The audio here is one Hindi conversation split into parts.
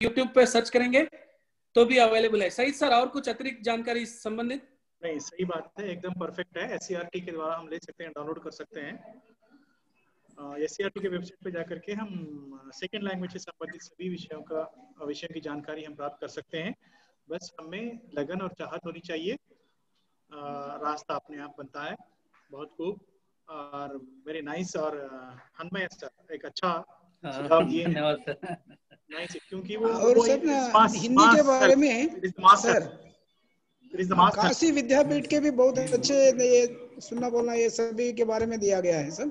यूट्यूब पे सर्च करेंगे तो भी अवेलेबल है। सही सर, और कुछ अतिरिक्त जानकारी संबंधित? नहीं, सही बात है, एकदम परफेक्ट है। SCERT के द्वारा हम ले सकते हैं, डाउनलोड कर सकते हैं। SCERT के वेबसाइट पे जाकर के हम सेकेंड लैंग्वेज से संबंधित सभी विषयों की जानकारी हम प्राप्त कर सकते हैं। बस हमें लगन और चाहत होनी चाहिए, रास्ता अपने आप बनता है। बहुत खूब और वेरी नाइस। और हनमय सर एक अच्छा सुझाव दिए हैं। धन्यवाद सर। नाइस, क्योंकि और सर ना हिंदी के बारे में सर काशी विद्यापीठ के भी बहुत अच्छे ये सुनना बोलना ये सभी के बारे में दिया गया है सर,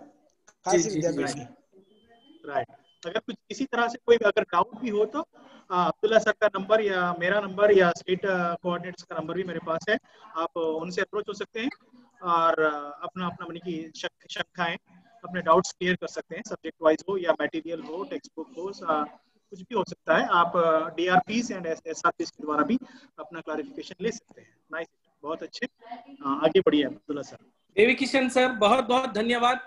काशी विद्यापीठ की। राइट। अगर कुछ किसी तरह से कोई अगर डाउट भी हो तो अब्दुल्ला सर का नंबर या मेरा नंबर या स्टेट कोऑर्डिनेटर्स का नंबर भी मेरे पास है। आप उनसे अप्रोच हो सकते हैं और अपना अपना मन की शंकाएं, अपने डाउट्स क्लियर कर सकते हैं। सब्जेक्ट वाइज हो या मटेरियल हो, टेक्स्ट बुक हो, कुछ भी हो सकता है। आप DRPs एंड SRPs के द्वारा भी अपना क्लैरिफिकेशन ले सकते हैं। नाइस, बहुत अच्छे, आगे बढ़िए अब्दुल्ला सर। देवी किशन सर, बहुत बहुत धन्यवाद।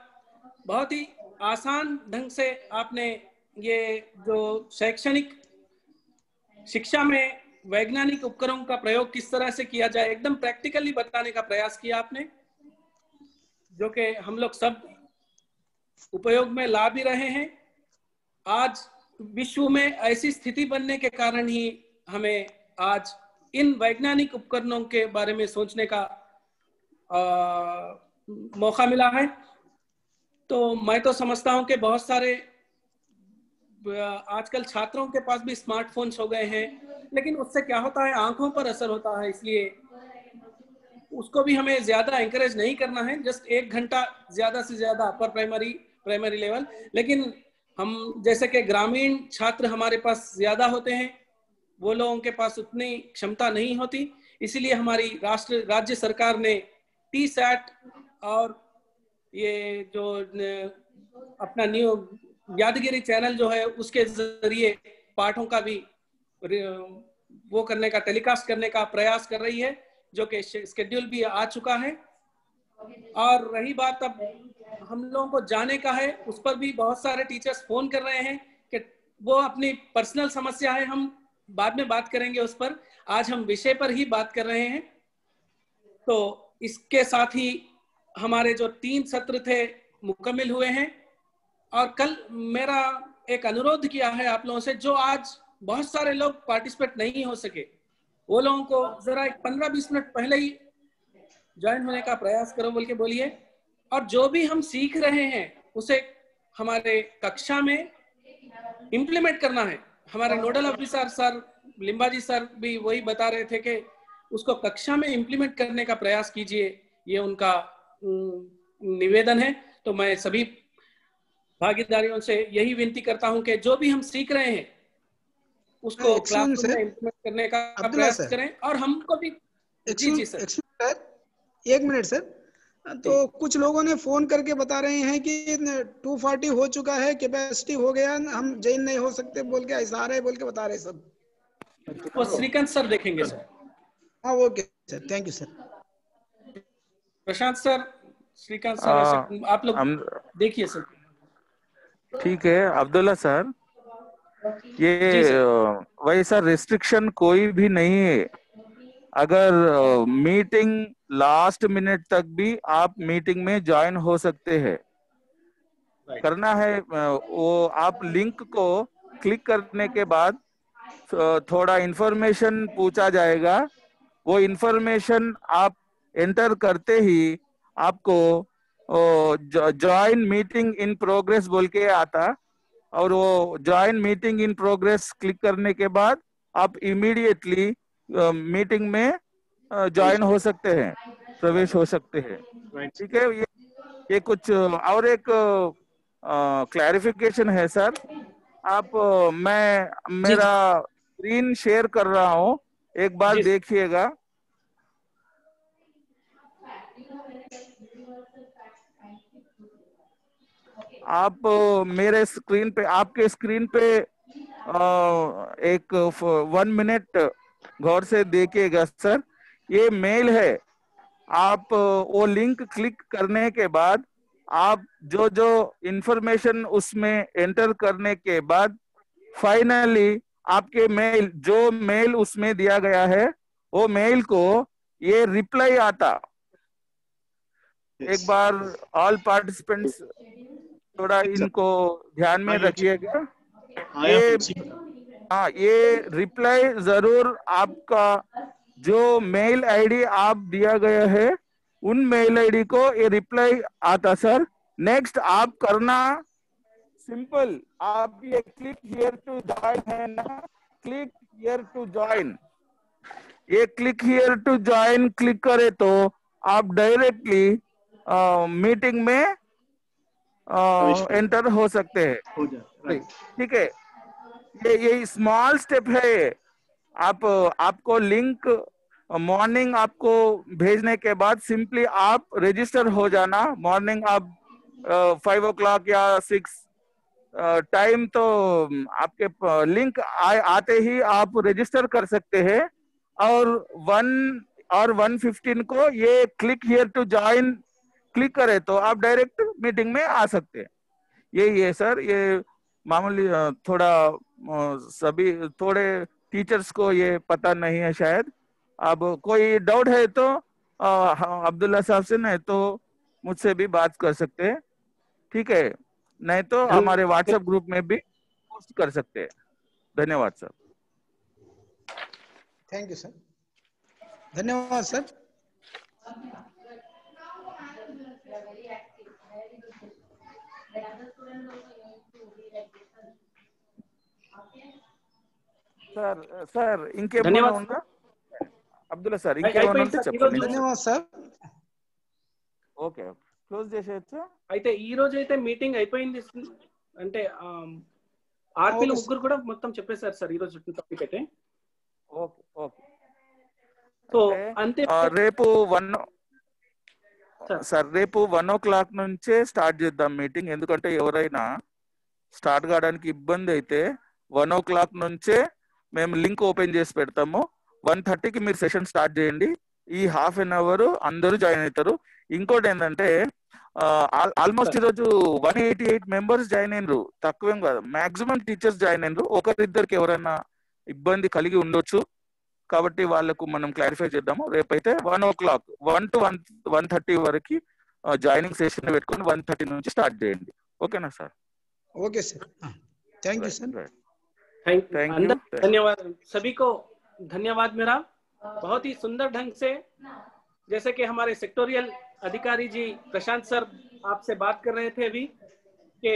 बहुत ही आसान ढंग से आपने ये जो शैक्षणिक शिक्षा में वैज्ञानिक उपकरणों का प्रयोग किस तरह से किया जाए एकदम प्रैक्टिकली बताने का प्रयास किया आपने, जो कि हम लोग सब उपयोग में ला भी रहे हैं। आज विश्व में ऐसी स्थिति बनने के कारण ही हमें आज इन वैज्ञानिक उपकरणों के बारे में सोचने का मौका मिला है। तो मैं तो समझता हूं कि बहुत सारे आजकल छात्रों के पास भी स्मार्टफोन्स हो गए हैं, लेकिन उससे क्या होता है, आंखों पर असर होता है। इसलिए उसको भी हमें ज्यादा एंकरेज नहीं करना है। जस्ट 1 घंटा ज्यादा से ज्यादा अपर प्राइमरी लेवल। लेकिन हम जैसे कि ग्रामीण छात्र हमारे पास ज्यादा होते हैं, वो लोगों के पास उतनी क्षमता नहीं होती। इसीलिए हमारी राज्य सरकार ने TSAT और ये जो अपना न्यू यादगिरी चैनल जो है उसके जरिए पाठों का भी वो करने का, टेलीकास्ट करने का प्रयास कर रही है, जो कि शेड्यूल भी आ चुका है। और रही बात अब हम लोगों को जाने का है, उस पर भी बहुत सारे टीचर्स फोन कर रहे हैं कि वो अपनी पर्सनल समस्या है, हम बाद में बात करेंगे उस पर। आज हम विषय पर ही बात कर रहे हैं। तो इसके साथ ही हमारे जो 3 सत्र थे मुकम्मल हुए हैं। और कल मेरा एक अनुरोध किया है आप लोगों से, जो आज बहुत सारे लोग पार्टिसिपेट नहीं हो सके, वो लोगों को जरा 15-20 मिनट पहले ही ज्वाइन होने का प्रयास करो बोल के बोलिए। और जो भी हम सीख रहे हैं उसे हमारे कक्षा में इम्प्लीमेंट करना है। हमारे नोडल ऑफिसर सर लिम्बाजी सर भी वही बता रहे थे कि उसको कक्षा में इम्प्लीमेंट करने का प्रयास कीजिए, ये उनका निवेदन है। तो मैं सभी भागीदारियों से यही विनती करता हूं कि जो भी हम सीख रहे हैं उसको क्लासरूम में इम्प्लीमेंट करने का प्रयास करें। और हमको भी जी सर, 1 मिनट सर। तो कुछ लोगों ने फोन करके बता रहे हैं कि 240 हो चुका है, कैपेसिटी हो गया, हम जॉइन नहीं हो सकते बोल के ऐसा आ रहे बोल के बता रहे सब। वो श्रीकांत सर देखेंगे सर। हाँ okay sir, thank you sir. Prashant sir, Shrikant sir, आप लोग देखिए सर। ठीक है अब्दुल्ला सर, ये वैसा रिस्ट्रिक्शन कोई भी नहीं है। अगर मीटिंग लास्ट मिनट तक भी आप मीटिंग में ज्वाइन हो सकते हैं। करना है वो, आप लिंक को क्लिक करने के बाद थोड़ा इंफॉर्मेशन पूछा जाएगा। वो इंफॉर्मेशन आप एंटर करते ही आपको ज्वाइन मीटिंग इन प्रोग्रेस बोल के आता, और वो join meeting in progress click करने के बाद आप इमीडिएटली मीटिंग में ज्वाइन हो सकते हैं, प्रवेश हो सकते हैं। ठीक है, ये कुछ और एक क्लैरिफिकेशन है सर। आप मैं मेरा स्क्रीन शेयर कर रहा हूँ, एक बार देखिएगा। आप मेरे स्क्रीन पे, आपके स्क्रीन पे एक 1 मिनट गौर से देखिएगा सर। ये मेल है। आप वो लिंक क्लिक करने के बाद आप जो इंफॉर्मेशन उसमें एंटर करने के बाद फाइनली आपके मेल, जो मेल उसमें दिया गया है वो मेल को ये रिप्लाई आता। एक बार ऑल पार्टिसिपेंट्स थोड़ा इनको ध्यान में रखिएगा। ये रिप्लाई जरूर आपका जो मेल आईडी आप दिया गया है उन मेल आईडी को ये रिप्लाई आता सर। नेक्स्ट आप करना सिंपल, आप ये क्लिक हियर टू ज्वाइन है ना, क्लिक हियर टू ज्वाइन, ये click here to join click करे तो आप डायरेक्टली मीटिंग में एंटर हो सकते हैं। ठीक है, ये स्मॉल स्टेप है। आपको लिंक मॉर्निंग आपको भेजने के बाद सिंपली आप रजिस्टर हो जाना। मॉर्निंग आप 5 o'clock या 6 टाइम तो आपके लिंक आते ही आप रजिस्टर कर सकते हैं और 1 और 1:15 को ये click here to join click करे तो आप डायरेक्ट मीटिंग में आ सकते हैं। यही है सर, ये मामूली थोड़ा सभी थोड़े टीचर्स को ये पता नहीं है शायद। अब कोई डाउट है तो अब्दुल्ला साहब से, नहीं तो मुझसे भी बात कर सकते हैं। ठीक है, नहीं तो हमारे व्हाट्सएप ग्रुप में भी पोस्ट कर सकते हैं। धन्यवाद सर। थैंक यू सर, धन्यवाद सर। సార్ ఇంకేమైనా ఉందా అబ్దుల్లా సార్? ఇంకేమైనా ఉంటే చెప్పండి. ధన్యవాదాలు సార్. ఓకే, క్లోజ్ చేసేయచ్చు. అయితే ఈ రోజు అయితే మీటింగ్ అయిపోయింది అంటే ఆర్పీలు ముగ్గురు కూడా మొత్తం చెప్పేశారు సార్ ఈ రోజు టాపిక్ అయితే. ఓకే ఓకే, సో అంతే. రేపు 1 o'clock నుంచే స్టార్ట్ చేద్దాం మీటింగ్. ఎందుకంటే ఎవరైనా స్టార్ట్ కావడానికి ఇబ్బంది అయితే 1 o'clock నుంచే మేము లింక్ ఓపెన్ చేసి పెడతాము. 1:30కి మీరు సెషన్ స్టార్ట్ చేయండి. ఈ ½ an hour అందరూ జాయిన్ అవుతారు. ఇంకోటి ఏంటంటే ఆల్మోస్ట్ ఈరోజు 188 మెంబర్స్ జాయిన్ అయినరు. తక్కువేం కాదు, మాక్సిమం టీచర్స్ జాయిన్ అయినరు. ఒకరిద్దరికి ఎవరైనా ఇబ్బంది కలిగి ఉండొచ్చు కాబట్టి వాళ్ళకు మనం క్లారిఫై చేద్దాము. రేపైతే 1 o'clock 1 to 1:30 వరకు జాయినింగ్ సెషన్ పెట్టుకొని 1:30 నుంచి స్టార్ట్ చేయండి. ఓకేనా sir? Okay sir, thank you sir. Thank you, धन्यवाद सभी को। धन्यवाद मेरा। बहुत ही सुंदर ढंग से, जैसे कि हमारे सेक्टोरियल अधिकारी जी प्रशांत सर आपसे बात कर रहे थे अभी कि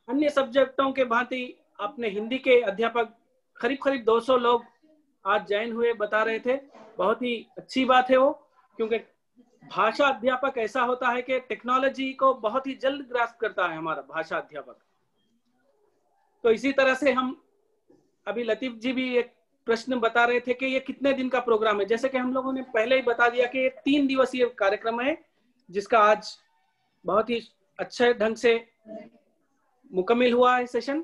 अन्य सब्जेक्टों के भांति अपने हिंदी के अध्यापक करीब 200 लोग आज ज्वाइन हुए बता रहे थे। बहुत ही अच्छी बात है वो, क्योंकि भाषा अध्यापक ऐसा होता है कि टेक्नोलॉजी को बहुत ही जल्द ग्रास्प करता है हमारा भाषा अध्यापक। तो इसी तरह से हम अभी लतीफ जी भी एक प्रश्न बता रहे थे कि ये कितने दिन का प्रोग्राम है। जैसे कि हम लोगों ने पहले ही बता दिया कि ये 3 दिवसीय कार्यक्रम है, जिसका आज बहुत ही अच्छे ढंग से मुकम्मल हुआ है सेशन।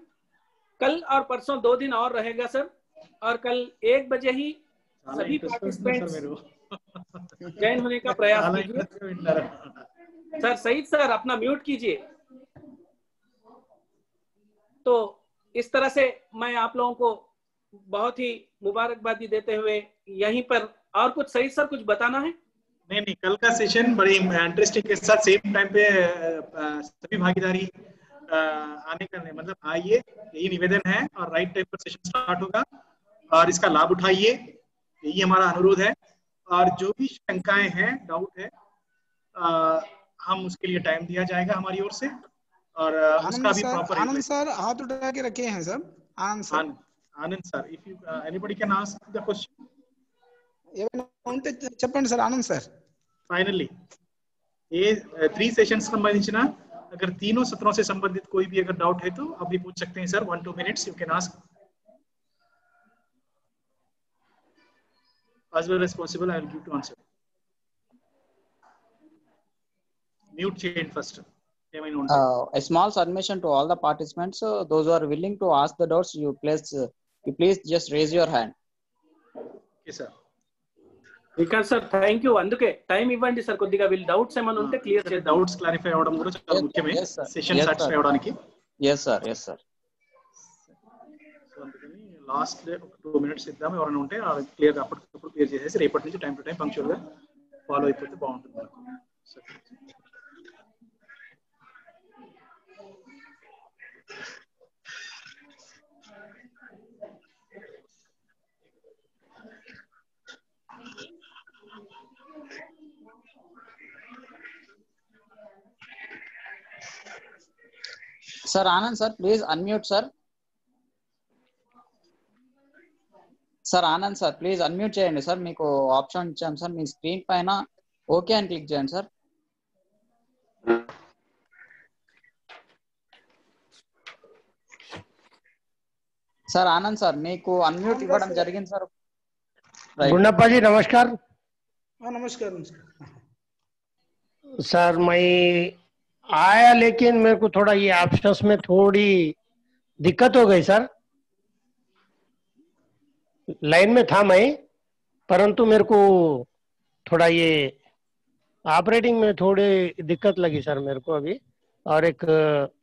कल और परसों 2 दिन और रहेगा सर, और कल 1 बजे ही सभी पार्टिसिपेंट्स ज्वाइन होने का प्रयास कीजिए। सर सईद सर अपना म्यूट कीजिए। तो इस तरह से मैं आप लोगों को बहुत ही मुबारकबादी देते हुए यहीं पर, और कुछ सईद सर कुछ बताना है? नहीं, कल का सेशन बड़ी इंटरेस्टिंग के साथ सेम टाइम पे सभी भागीदारी आने का, मतलब आइए, यही निवेदन है, और राइट टाइम पर सेशन स्टार्ट होगा और इसका लाभ उठाइए, यही हमारा अनुरोध है। और जो भी शंकाएं हैं, डाउट है, हम उसके लिए टाइम दिया जाएगा हमारी ओर से, और उसका भी प्रॉपर। आनंद सर हाथ उठा के रखे हैं sir. Anand sir, if you anybody can ask the question. ఏమైనా ఉంటే చెప్పండి సార్ ఆనంద్ సార్। फाइनली ये 3 सेशंस संबंधिंచిన अगर तीनों सत्रों से संबंधित कोई भी अगर डाउट है तो आप भी पूछ सकते हैं sir. 1-2 minutes you can ask as well as possible. I will give to answer. Mute chain first. A small submission to all the participants. Those who are willing to ask the doubts, you please just raise your hand. Okay sir. Vikas sir thank you. అందుకే టైం ఇవ్వండి సార్ కొద్దిగా. వీళ్ళు డౌట్స్ ఏమైనా ఉంటే క్లియర్ చేద్దాం. డౌట్స్ క్లారిఫై అవడం కూడా చాలా ముఖ్యమే సెషన్ సాటిస్ఫై అవడానికి. yes sir. సో అందుకని లాస్ట్ 2 minutes ఇద్దాం ఎవరైనా ఉంటే క్లియర్ గా అప్పటికప్పుడు క్లియర్ చేసేసి రేపటి నుంచి టైం టు టైం పంక్చువల్ గా ఫాలో అయిపోతే బాగుంటుంది మనకు. Sir Anand sir, please unmute sir. Sir Anand sir, please unmute చేయండి సార్. మీకు ఆప్షన్ ఇచ్చాం సార్. మీ స్క్రీన్ పైన ఓకే అని క్లిక్ చేయండి సార్. సార్ ఆనంద్ సార్ మీకు అన్మ్యూట్ ఇవ్వడం జరిగింది సార్. गुंडप्पा जी नमस्कार. नमस्कार सर मैं आया लेकिन मेरे को थोड़ा ये ऑप्शंस में थोड़ी दिक्कत हो गई सर. लाइन में था मैं, परंतु मेरे को थोड़ा ये ऑपरेटिंग में थोड़ी दिक्कत लगी सर मेरे को अभी. और एक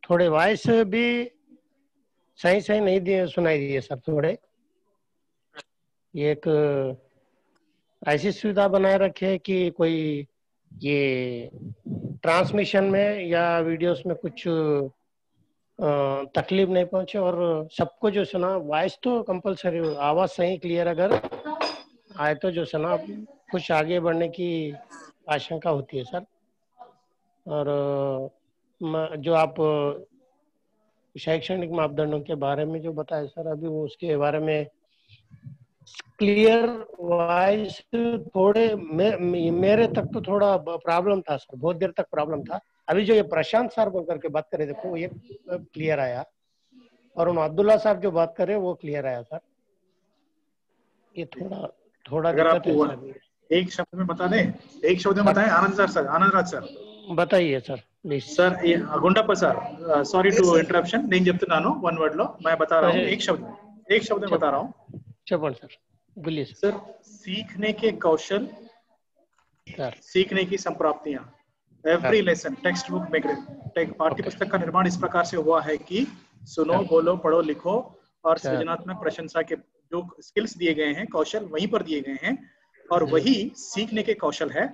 थोड़े वॉइस भी सही सही नहीं दिए सुनाई दिए सर. थोड़े एक ऐसी सुविधा बनाए रखे कि कोई ये ट्रांसमिशन में या वीडियोस में कुछ तकलीफ नहीं पहुंचे. और सबको जो सुना वॉइस तो कंपलसरी, आवाज सही क्लियर अगर आए तो जो सुना कुछ आगे बढ़ने की आशंका होती है सर. और जो आप शैक्षणिक मापदंडों के बारे में जो बताए सर अभी, वो उसके बारे में क्लियर वॉइस थोड़े मेरे तक तो थोड़ा प्रॉब्लम था सर. बहुत देर तक प्रॉब्लम था. अभी जो ये प्रशांत सर बोल करके बात करे देखो ये क्लियर आया, और उन अब्दुल्ला साहब जो बात करे वो क्लियर आया सर. ये थोड़ा दिक्कत है सर. एक शब्द में बता दें, एक शब्द में बताएं. आनंद राज सर बताइए sir please. Sir Gundappa sir, sorry to interruption. నేను చెప్తున్నాను వన్ వర్డ్ లో, मैं बता रहा हूँ एक शब्द में बता रहा हूँ. चपन सर बोलिए सर. सीखने के कौशल, सीखने की संप्राप्तियां, एवरी लेसन टेक्स्ट बुक में पाठ्य पुस्तक का निर्माण इस प्रकार से हुआ है कि सुनो, बोलो, पढ़ो, लिखो और सृजनात्मक प्रशंसा के जो स्किल्स दिए गए हैं, कौशल वहीं पर दिए गए हैं, और वही सीखने के कौशल है.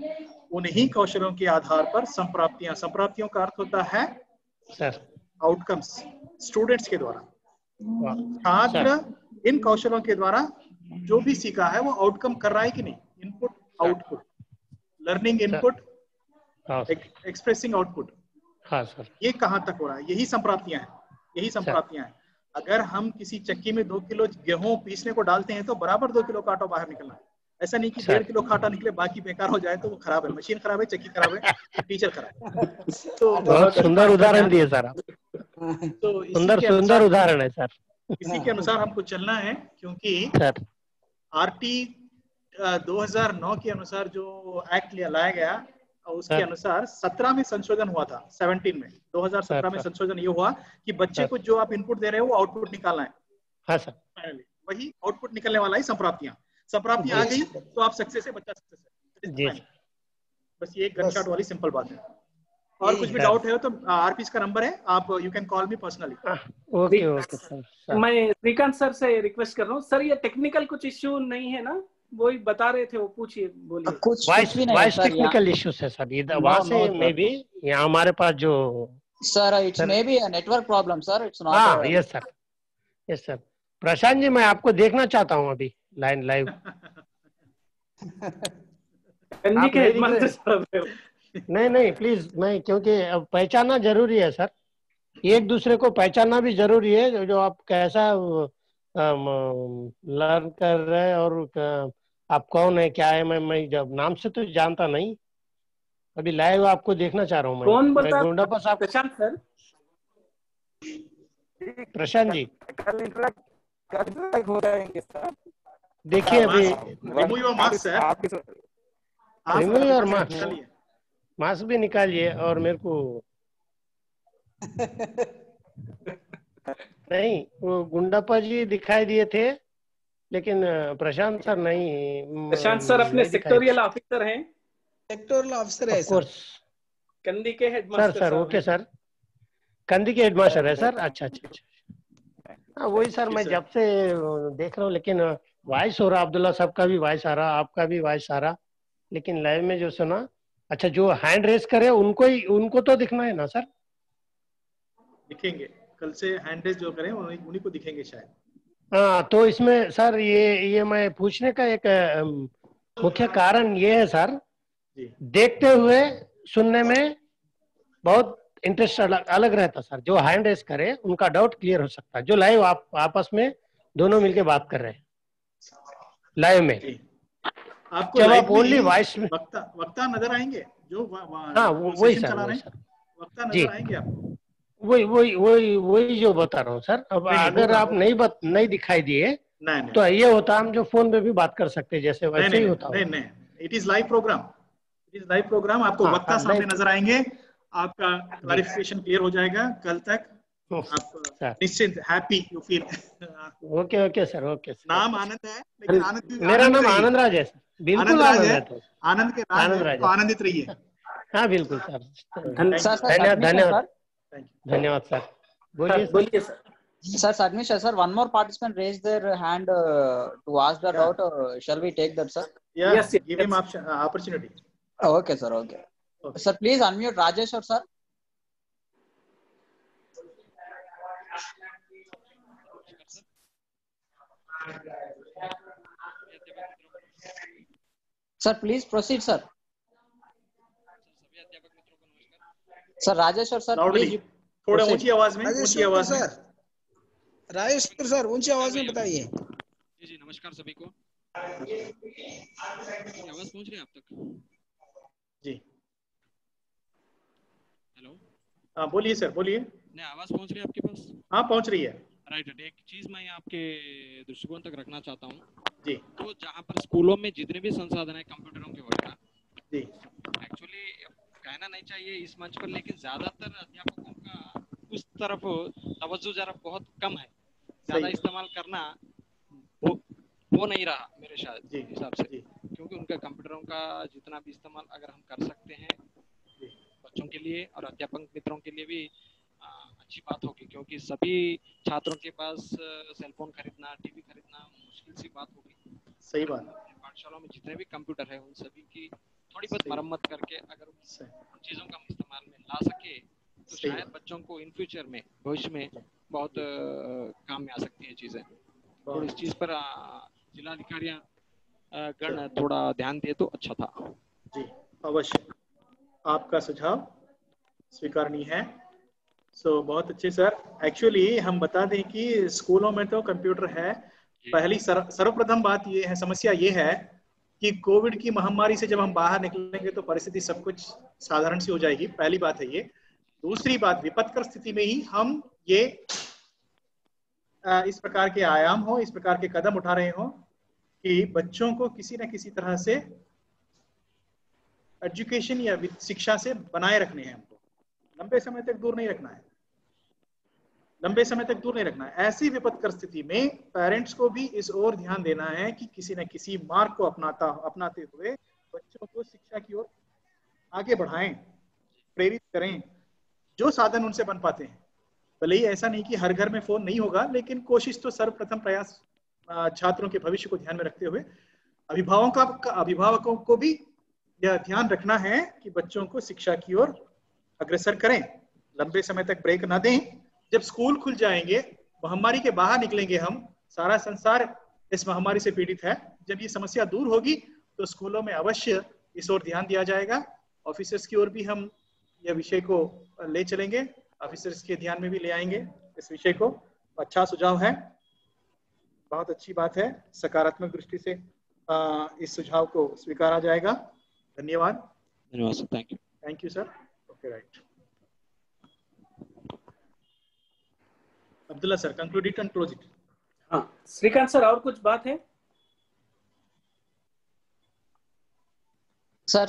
उन्हीं कौशलों के आधार पर संप्राप्तियों का अर्थ होता है आउटकम्स. स्टूडेंट्स के द्वारा, छात्र इन कौशलों के द्वारा जो भी सीखा है वो आउटकम कर रहा है कि नहीं. Input output, learning input, expressing output. हाँ सर. ये कहाँ तक हो रहा है? यही संप्राप्तियां हैं. अगर हम किसी चक्की में 2 किलो गेहूं पीसने को डालते हैं तो बराबर 2 किलो का आटा बाहर निकलना है. ऐसा नहीं कि 1.5 किलो का आटा निकले बाकी बेकार हो जाए. तो वो खराब है, मशीन खराब है, चक्की खराब है, टीचर खराब है. तो बहुत सुंदर उदाहरण दिए सर आप. तो सुंदर उदाहरण है सर. इसी के अनुसार हमको चलना है, क्योंकि आरटी 2009 के अनुसार जो एक्ट लाया गया उसके अनुसार 17 में संशोधन हुआ था. 17 में 2017 में संशोधन ये हुआ कि बच्चे को जो आप इनपुट दे रहे हो वो आउटपुट निकालना है. हाँ सर. फाइनली वही आउटपुट निकलने वाला है. संप्राप्तियां आ गई तो आप सक्सेस है, बच्चा सक्सेस है. बस ये एक गनशॉट वाली सिंपल बात है. और कुछ भी डाउट है तो आरपीएस का नंबर है, आप you can call me personally. Okay sir. मैं श्रीकांत सर से रिक्वेस्ट कर रहा हूँ सर, ये टेक्निकल कुछ इश्यू नहीं है ना? वही बता रहे थे, वो पूछिए, बोलिए. वॉइस टेक्निकल इश्यूज है सर. वहाँ से मे बी यहाँ हमारे पास जो sir it's may be a network problem sir. It's not. हाँ यस सर. प्रशांत जी मैं आपको देखना चाहता हूँ अभी लाइव. नहीं प्लीज, मैं क्योंकि पहचानना जरूरी है सर. एक दूसरे को पहचानना भी जरूरी है. जो आप कैसा लर्न कर रहे हैं और आप कौन है, क्या है. मैं जब नाम से तो जानता नहीं. अभी लाइव आपको देखना चाह रहा हूँ मैं. कौन बता? गुंडप्पा साहब. प्रशांत सर. प्रशांत जी हो जाएंगे सर. देखिए अभी remove your mask sir. Remove your mask भी निकालिए. और मेरे को नहीं, वो गुंडप्पा जी दिखाई दिए थे लेकिन प्रशांत सर नहीं. प्रशांत सर अपने सेक्टोरियल ऑफिसर हैं. सेक्टोरियल ऑफिसर है सर. कंदी के हेडमास्टर सर. Okay sir. कंदी के हेडमास्टर है सर. अच्छा. हाँ वही सर, मैं जब से देख रहा हूँ, लेकिन वॉइस हो रहा, अब्दुल्ला साहब का भी वॉइस आ रहा, आपका भी वॉइस आ रहा, लेकिन लाइव में जो सुना, अच्छा जो हैंड रेस करे उनको तो दिखना है ना सर? दिखेंगे, कल से हैंड रेस जो करें उन्हीं को दिखेंगे शायद। हाँ, तो इसमें सर ये मैं पूछने का एक मुख्य कारण ये है सर, देखते हुए सुनने में बहुत इंटरेस्ट अलग रहता सर। जो हैंड रेस करे उनका डाउट क्लियर हो सकता है, जो लाइव आप आपस में दोनों मिलके बात कर रहे हैं लाइव में। आपको जब लाइव आप ओनली में वॉइस में वक्ता नजर आएंगे जो हाँ वही सर, वही सर, वक्ता नजर आएंगे आपको। वही जो बता रहा हूँ सर। अब अगर आप नहीं दिखाई दिए तो ये होता, हम जो फोन पे भी बात कर सकते हैं जैसे वैसे ही होता। नहीं, इट इज लाइव प्रोग्राम, आपको वक्ता सामने नजर आएंगे, आपका क्लैरिफिकेशन क्लियर हो जाएगा कल तक, आप निश्चिंत happy you feel. Okay sir, okay sir. नाम आनंद है, लेकिन आनंद मेरा नाम आनंद राज है, बिल्कुल आनंद है। तो आनंद के राज तो आनंदित रहिए। हाँ बिल्कुल सर, धन्यवाद धन्यवाद सर। बोलिए sir. Sir, Sadmisha sir, one more participant raised their hand to ask the doubt. Shall we take that, sir? Yes, give him opportunity. Okay, sir. Okay. Sir, please unmute Rajesh or sir. Sir, please proceed, sir. Sir, Rajesh or sir, please. थोड़ा ऊंची आवाज में, सर राजेश्वर सर ऊंची आवाज में बताइए। जी नमस्कार सभी को। आवाज पहुंच रही है आप तक? जी हेलो, हाँ बोलिए सर, बोलिए। नहीं, आवाज पहुंच रही है आपके पास? हाँ पहुंच रही है। राइट। एक चीज मैं आपके दृष्टिकोण तक रखना चाहता हूँ जी। तो जहाँ पर स्कूलों में जितने भी संसाधन है कंप्यूटरों के वगैरह, जी एक्चुअली कहना नहीं चाहिए इस मंच पर, लेकिन ज्यादातर अध्यापकों का उस तरफ तवज्जो जरा बहुत कम है, ज्यादा इस्तेमाल करना वो नहीं रहा मेरे शायद हिसाब से, क्योंकि उनका कंप्यूटरों का जितना भी इस्तेमाल अगर हम कर सकते हैं बच्चों के लिए और अध्यापक मित्रों के लिए भी अच्छी बात होगी, क्योंकि सभी छात्रों के पास सेलफोन खरीदना, टीवी खरीदना मुश्किल सी बात होगी। सही बात। पाठशालाओं में जितने भी कंप्यूटर है उन सभी की थोड़ी बहुत मरम्मत करके अगर उन चीजों का इस्तेमाल में ला सके तो शायद बच्चों को इन फ्यूचर में, भविष्य में बहुत काम में आ सकती है चीजें। तो इस चीज पर जिलाधिकारियां गण थोड़ा ध्यान दे तो अच्छा था। जी अवश्य, आपका सुझाव स्वीकारनीय है। बहुत अच्छे सर। एक्चुअली हम बता दें कि स्कूलों में तो कंप्यूटर है। पहली सर्वप्रथम बात ये है, समस्या ये है कि कोविड की महामारी से जब हम बाहर निकलेंगे तो परिस्थिति सब कुछ साधारण सी हो जाएगी। पहली बात है ये। दूसरी बात, विपत्तिकर स्थिति में ही हम ये इस प्रकार के आयाम हो, इस प्रकार के कदम उठा रहे हो कि बच्चों को किसी न किसी तरह से एजुकेशन या शिक्षा से बनाए रखने हैं। हमको लंबे समय तक दूर नहीं रखना है, लंबे समय तक दूर नहीं रखना है। ऐसी विपत्तिकर स्थिति में पेरेंट्स को भी इस ओर ध्यान देना है कि किसी न किसी मार्ग को अपनाते हुए बच्चों को शिक्षा की ओर आगे बढ़ाएं, प्रेरित करें, जो साधन उनसे बन पाते हैं। भले ही ऐसा नहीं कि हर घर में फोन नहीं होगा, लेकिन कोशिश तो सर्वप्रथम प्रयास छात्रों के भविष्य को ध्यान में रखते हुए अभिभावकों को भी यह ध्यान रखना है कि बच्चों को शिक्षा की ओर अग्रसर करें, लंबे समय तक ब्रेक ना दें। जब स्कूल खुल जाएंगे, महामारी के बाहर निकलेंगे हम, सारा संसार इस महामारी से पीड़ित है। जब ये समस्या दूर होगी तो स्कूलों में अवश्य इस ओर ध्यान दिया जाएगा। ऑफिसर्स की ओर भी हम यह विषय को ले चलेंगे, ऑफिसर्स के ध्यान में भी ले आएंगे इस विषय को। अच्छा सुझाव है, बहुत अच्छी बात है। सकारात्मक दृष्टि से इस सुझाव को स्वीकारा जाएगा। धन्यवाद। धन्यवाद sir, thank you sir. Okay right. Abdullah sir, conclude it and close it. हाँ श्रीकांत सर, और कुछ बात है? సార్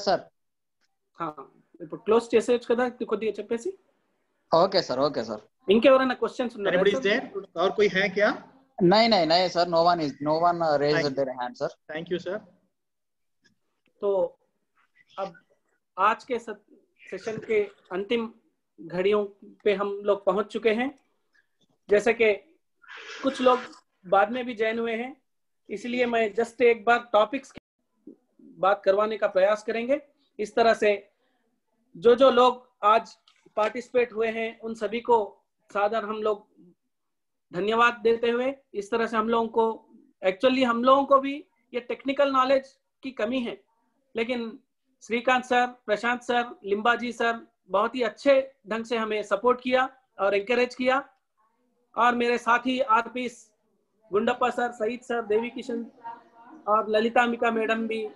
ఇప్పుడు క్లోజ్ చేసేయచ్చు కదా కొద్దిగా చెప్పేసి? ఓకే సార్ ఇంకెవరైనా క్వశ్చన్స్ ఉన్నారా? Anybody is there? और कोई है क्या? नहीं sir, no one raised their hand sir. Thank you sir. तो अब आज के सेशन के अंतिम घड़ियों पे हम लोग पहुंच चुके हैं। जैसे कि कुछ लोग बाद में भी ज्वाइन हुए हैं, इसलिए मैं जस्ट एक बार टॉपिक्स की बात करवाने का प्रयास करेंगे। इस तरह से जो लोग आज पार्टिसिपेट हुए हैं उन सभी को सादर हम लोग धन्यवाद देते हुए, इस तरह से हम लोगों को भी ये टेक्निकल नॉलेज की कमी है, लेकिन Shrikant sir, Prashant sir, लिम्बाजी sir बहुत ही अच्छे ढंग से हमें सपोर्ट किया और एंकरेज किया, और मेरे साथी आरपी गुंडप्पा सर, सईद सर, देवी किशन और ललितांबिका मैडम भी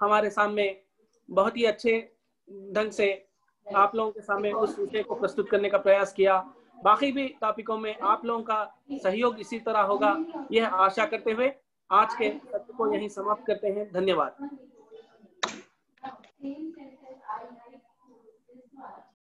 हमारे सामने बहुत ही अच्छे ढंग से आप लोगों के सामने उस विषय को प्रस्तुत करने का प्रयास किया। बाकी भी टॉपिकों में आप लोगों का सहयोग इसी तरह होगा, यह आशा करते हुए आज के सत्र को यहीं समाप्त करते हैं। धन्यवाद।